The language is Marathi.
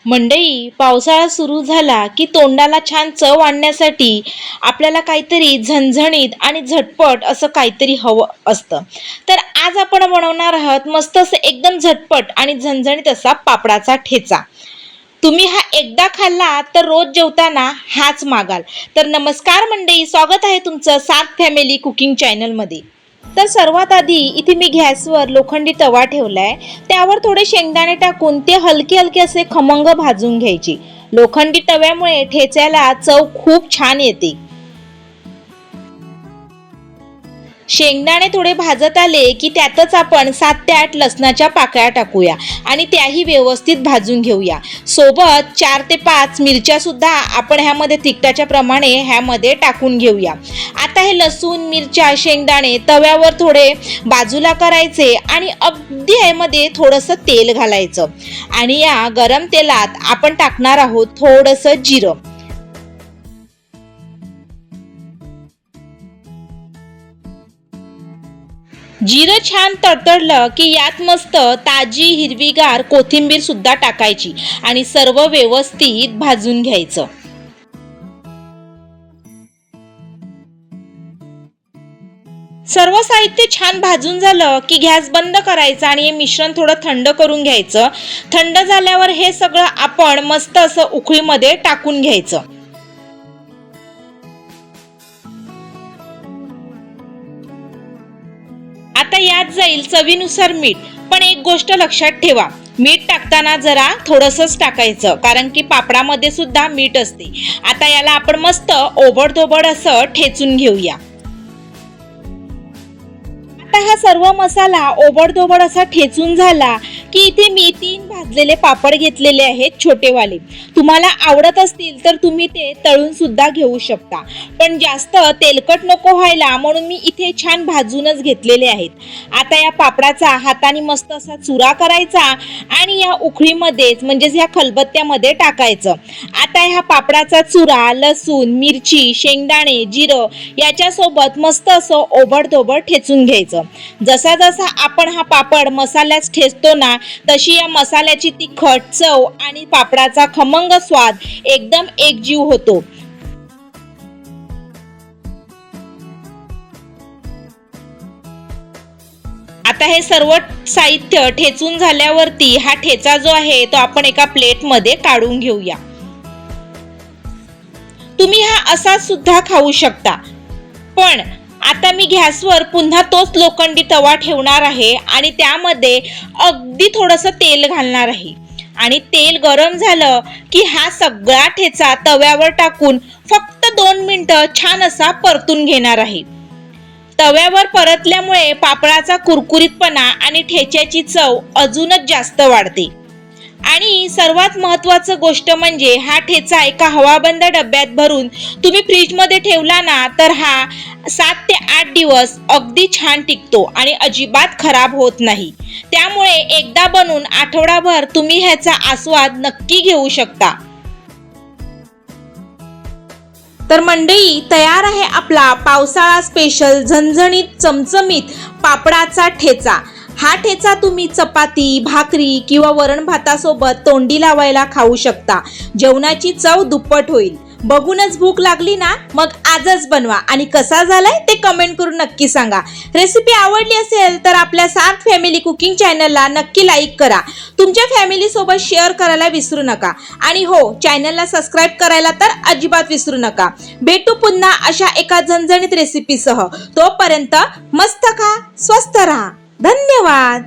मंडळी, पावसाळा सुरू झाला की तोंडाला छान चव आणण्यासाठी आपल्याला काहीतरी झणझणीत आणि झटपट असं काहीतरी हवं असतं. तर आज आपण बनवणार आहोत मस्त असं एकदम झटपट आणि झणझणीत असा पापडाचा ठेचा. तुम्ही हा एकदा खाल्ला तर रोज जेवताना हाच मागाल. तर नमस्कार मंडळी, स्वागत आहे तुमचं सार्थ फॅमिली कुकिंग चॅनलमध्ये. तर सर्वात आधी इथे मी गॅसवर लोखंडी तवा ठेवलाय. त्यावर थोडे शेंगदाणे टाकून ते हलके हलके असे खमंग भाजून घ्यायचे. लोखंडी तव्यामुळे ठेच्याला चव खूप छान येते. शेंगदाणे थोडे भाजत आले की त्यातच आपण 7 ते 8 लसणाच्या पाकळ्या टाकूया आणि त्याही व्यवस्थित भाजून घेऊया. सोबत 4 ते 5 मिरच्या सुद्धा आपण ह्यामध्ये तिखटाच्या प्रमाणे ह्यामध्ये टाकून घेऊया. आता हे लसूण, मिरच्या, शेंगदाणे तव्यावर थोडे बाजूला करायचे आणि अगदी ह्यामध्ये थोडंसं तेल घालायचं आणि या गरम तेलात आपण टाकणार आहोत थोडंसं जिरं. जिरं छान तडतडलं की यात मस्त ताजी हिरवीगार कोथिंबीर सुद्धा टाकायची आणि सर्व व्यवस्थित भाजून घ्यायचं. सर्व साहित्य छान भाजून झालं की गॅस बंद करायचा आणि हे मिश्रण थोडं थंड करून घ्यायचं. थंड झाल्यावर हे सगळं आपण मस्त असं उकळीमध्ये टाकून घ्यायचं. आता यात जाईल चवीनुसार मीठ. पण एक गोष्ट लक्षात ठेवा, मीठ टाकताना जरा थोडंसंच टाकायचं, कारण की पापडामध्ये सुद्धा मीठ असते. आता याला आपण मस्त ओबडधोबड असं ठेचून घेऊया. आता हा सर्व मसाला ओबडधोबड असा ठेचून झाला की इथे मी 3 भाजलेले पापड घेतलेले आहेत, छोटेवाले. तुम्हाला आवडत असतील तर तुम्ही ते तळून सुद्धा घेऊ शकता, पण जास्त तेलकट नको व्हायला म्हणून मी इथे छान भाजूनच घेतलेले आहेत. आता या पापडाचा हाताने मस्त असा चुरा करायचा आणि या उखळीमध्येच म्हणजेच या खलबत्त्यामध्ये टाकायचं. आता ह्या पापडाचा चुरा लसूण, मिरची, शेंगदाणे, जिरं याच्यासोबत मस्त असं ओबडधोबड ठेचून घ्यायचं. जसा जसा आपण हा पापड मसाल्यात ठेचतो ना, तशी या मसाल्याची तिखट चव आणि पापडाचा खमंग स्वाद एकदम एकजीव होतो. आता हे सर्व साहित्य ठेचून झाल्यावरती हा ठेचा जो आहे तो आपण एका प्लेटमध्ये काढून घेऊया. तुम्ही हा असा सुद्धा खाऊ शकता, पण आता मी गॅसवर पुन्हा तोच लोखंडी तवा ठेवणार आहे आणि त्यामध्ये अगदी थोडंसं तेल घालणार आहे आणि तेल गरम झालं की हा सगळा ठेचा तव्यावर टाकून फक्त 2 मिनिटं छान असा परतून घेणार आहे. तव्यावर परतल्यामुळे पापडाचा कुरकुरीतपणा आणि ठेच्याची चव अजूनच जास्त वाढते. आणि सर्वात महत्त्वाचं गोष्ट म्हणजे हा ठेचा एका हवाबंद डब्यात भरून तुम्ही फ्रीजमध्ये ठेवला ना, तर हा 7 ते 8 दिवस अगदी छान टिकतो आणि अजिबात खराब होत नाही. त्यामुळे एकदा बनवून आठवडाभर तुम्ही ह्याचा आस्वाद नक्की घेऊ शकता. तर मंडळी, तयार आहे आपला पावसाळा स्पेशल झणझणीत चमचमीत पापडाचा ठेचा. हा ठेचा तुम्ही चपाती, भाकरी किंवा वरण भातासोबत तोंडी लावायला खाऊ शकता. जेवणाची चव दुप्पट होईल. बघूनच भूक लागली ना, मग आजच बनवा आणि कसा झालाय ते कमेंट करून नक्की सांगा. रेसिपी आवडली असेल तर आपल्या सार्थ फॅमिली कुकिंग चॅनलला नक्की लाईक करा. तुमच्या फॅमिली सोबत शेअर करायला विसरू नका आणि हो, चॅनलला सबस्क्राईब करायला तर अजिबात विसरू नका. भेटू पुन्हा अशा एका झणझणीत रेसिपीसह. तोपर्यंत मस्त खा, स्वस्त राहा. धन्यवाद.